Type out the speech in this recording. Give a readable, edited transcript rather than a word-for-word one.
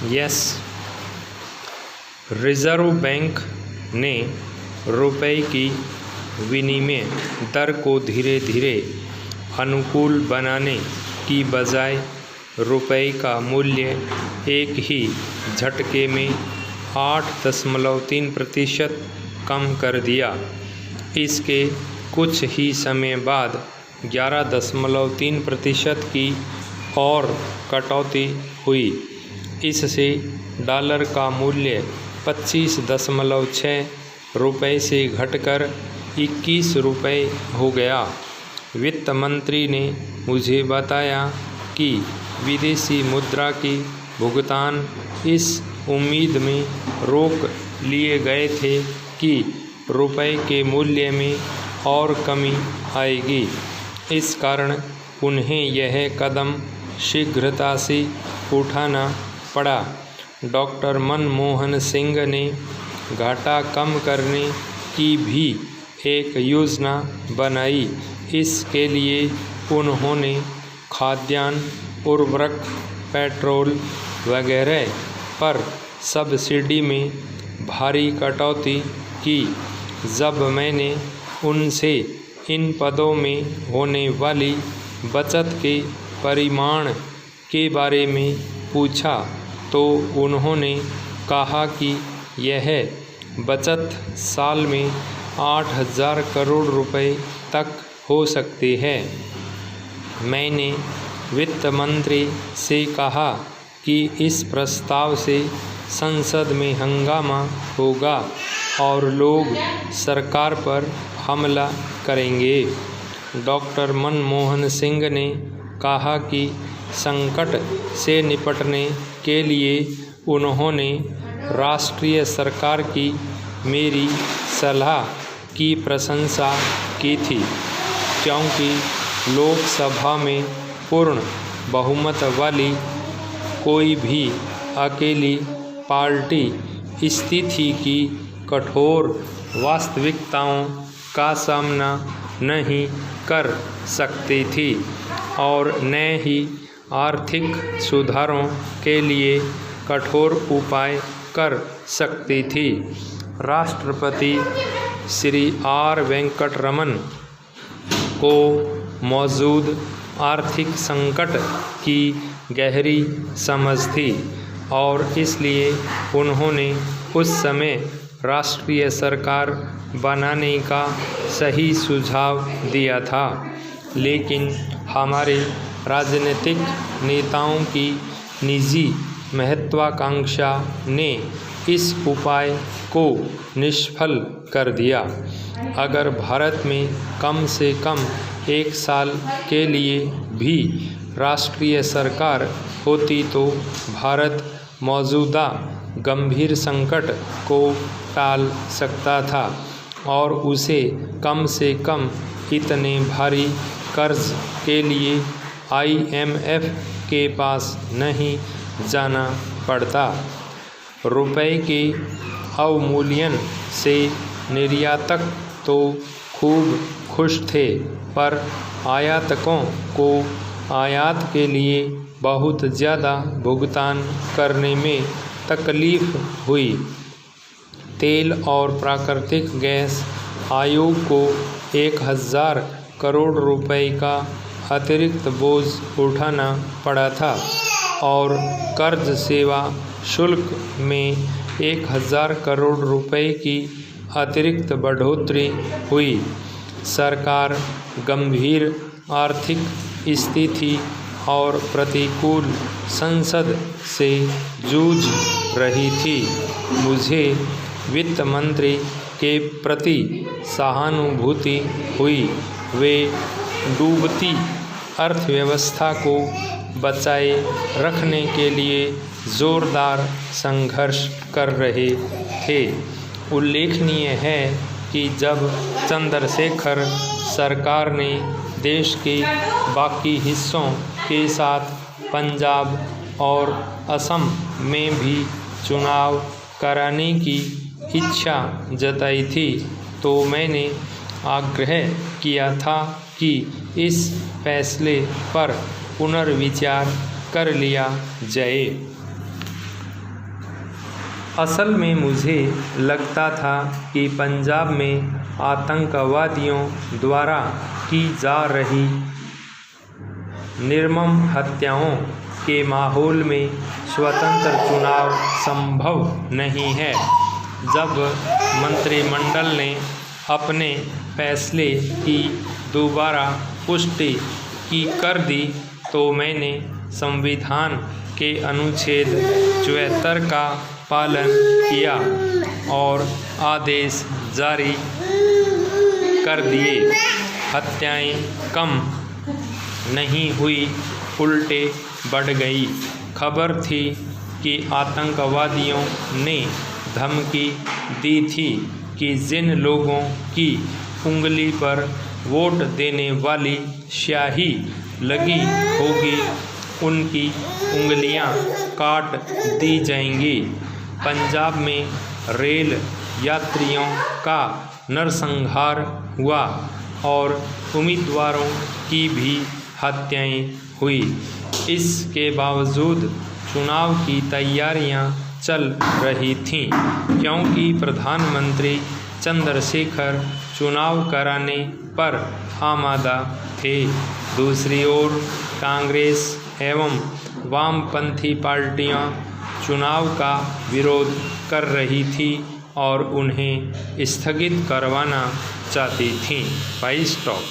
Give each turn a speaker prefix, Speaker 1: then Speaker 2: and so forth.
Speaker 1: Yes, reserve bank ने रुपए की विनिमय दर को धीरे धीरे अनुकूल बनाने की बजाय रुपए का मूल्य एक ही झटके में 8.3% कम कर दिया। इसके कुछ ही समय बाद 11.3% की और कटौती हुई। इससे डॉलर का मूल्य 25.6 रुपये से घटकर 21 रुपये हो गया। वित्त मंत्री ने मुझे बताया कि विदेशी मुद्रा की भुगतान इस उम्मीद में रोक लिए गए थे कि रुपए के मूल्य में और कमी आएगी। इस कारण उन्हें यह कदम शीघ्रता से उठाना पड़ा। डॉक्टर मनमोहन सिंह ने घाटा कम करने की भी एक योजना बनाई। इसके लिए उन्होंने खाद्यान्न, उर्वरक, पेट्रोल वगैरह पर सब्सिडी में भारी कटौती की। जब मैंने उनसे इन पदों में होने वाली बचत के परिमाण के बारे में पूछा तो उन्होंने कहा कि यह बचत साल में 8,000 करोड़ रुपए तक हो सकती है। मैंने वित्त मंत्री से कहा कि इस प्रस्ताव से संसद में हंगामा होगा और लोग सरकार पर हमला करेंगे। डॉक्टर मनमोहन सिंह ने कहा कि संकट से निपटने के लिए उन्होंने राष्ट्रीय सरकार की मेरी सलाह की प्रशंसा की थी, क्योंकि लोकसभा में पूर्ण बहुमत वाली कोई भी अकेली पार्टी स्थिति की कठोर वास्तविकताओं का सामना नहीं कर सकती थी और न ही आर्थिक सुधारों के लिए कठोर उपाय कर सकती थी। राष्ट्रपति श्री आर वेंकटरमन को मौजूद आर्थिक संकट की गहरी समझ थी और इसलिए उन्होंने उस समय राष्ट्रीय सरकार बनाने का सही सुझाव दिया था। लेकिन हमारे राजनीतिक नेताओं की निजी महत्वाकांक्षा ने इस उपाय को निष्फल कर दिया। अगर भारत में कम से कम 1 साल के लिए भी राष्ट्रीय सरकार होती तो भारत मौजूदा गंभीर संकट को टाल सकता था और उसे कम से कम इतने भारी कर्ज के लिए IMF के पास नहीं जाना पड़ता। रुपए के अवमूल्यन से निर्यातक तो खूब खुश थे, पर आयातकों को आयात के लिए बहुत ज़्यादा भुगतान करने में तकलीफ हुई। तेल और प्राकृतिक गैस आयोग को 1,000 करोड़ रुपए का अतिरिक्त बोझ उठाना पड़ा था और कर्ज सेवा शुल्क में 1,000 करोड़ रुपए की अतिरिक्त बढ़ोतरी हुई। सरकार गंभीर आर्थिक स्थिति और प्रतिकूल संसद से जूझ रही थी। मुझे वित्त मंत्री के प्रति सहानुभूति हुई। वे डूबती अर्थव्यवस्था को बचाए रखने के लिए जोरदार संघर्ष कर रहे थे। उल्लेखनीय है कि जब चंद्रशेखर सरकार ने देश के बाकी हिस्सों के साथ पंजाब और असम में भी चुनाव कराने की इच्छा जताई थी, तो मैंने आग्रह किया था कि इस फैसले पर पुनर्विचार कर लिया जाए। असल में मुझे लगता था कि पंजाब में आतंकवादियों द्वारा की जा रही निर्मम हत्याओं के माहौल में स्वतंत्र चुनाव संभव नहीं है। जब मंत्रिमंडल ने अपने फैसले की दोबारा पुष्टि कर दी तो मैंने संविधान के अनुच्छेद 74 का पालन किया और आदेश जारी कर दिए। हत्याएं कम नहीं हुई, उल्टे बढ़ गई। खबर थी कि आतंकवादियों ने धमकी दी थी कि जिन लोगों की उंगली पर वोट देने वाली स्याही लगी होगी उनकी उंगलियां काट दी जाएंगी। पंजाब में रेल यात्रियों का नरसंहार हुआ और उम्मीदवारों की भी हत्याएं हुई। इसके बावजूद चुनाव की तैयारियां चल रही थीं क्योंकि प्रधानमंत्री चंद्रशेखर चुनाव कराने पर आमादा थे। दूसरी ओर कांग्रेस एवं वामपंथी पार्टियां चुनाव का विरोध कर रही थी और उन्हें स्थगित करवाना चाहती थीं। 22 स्टॉप।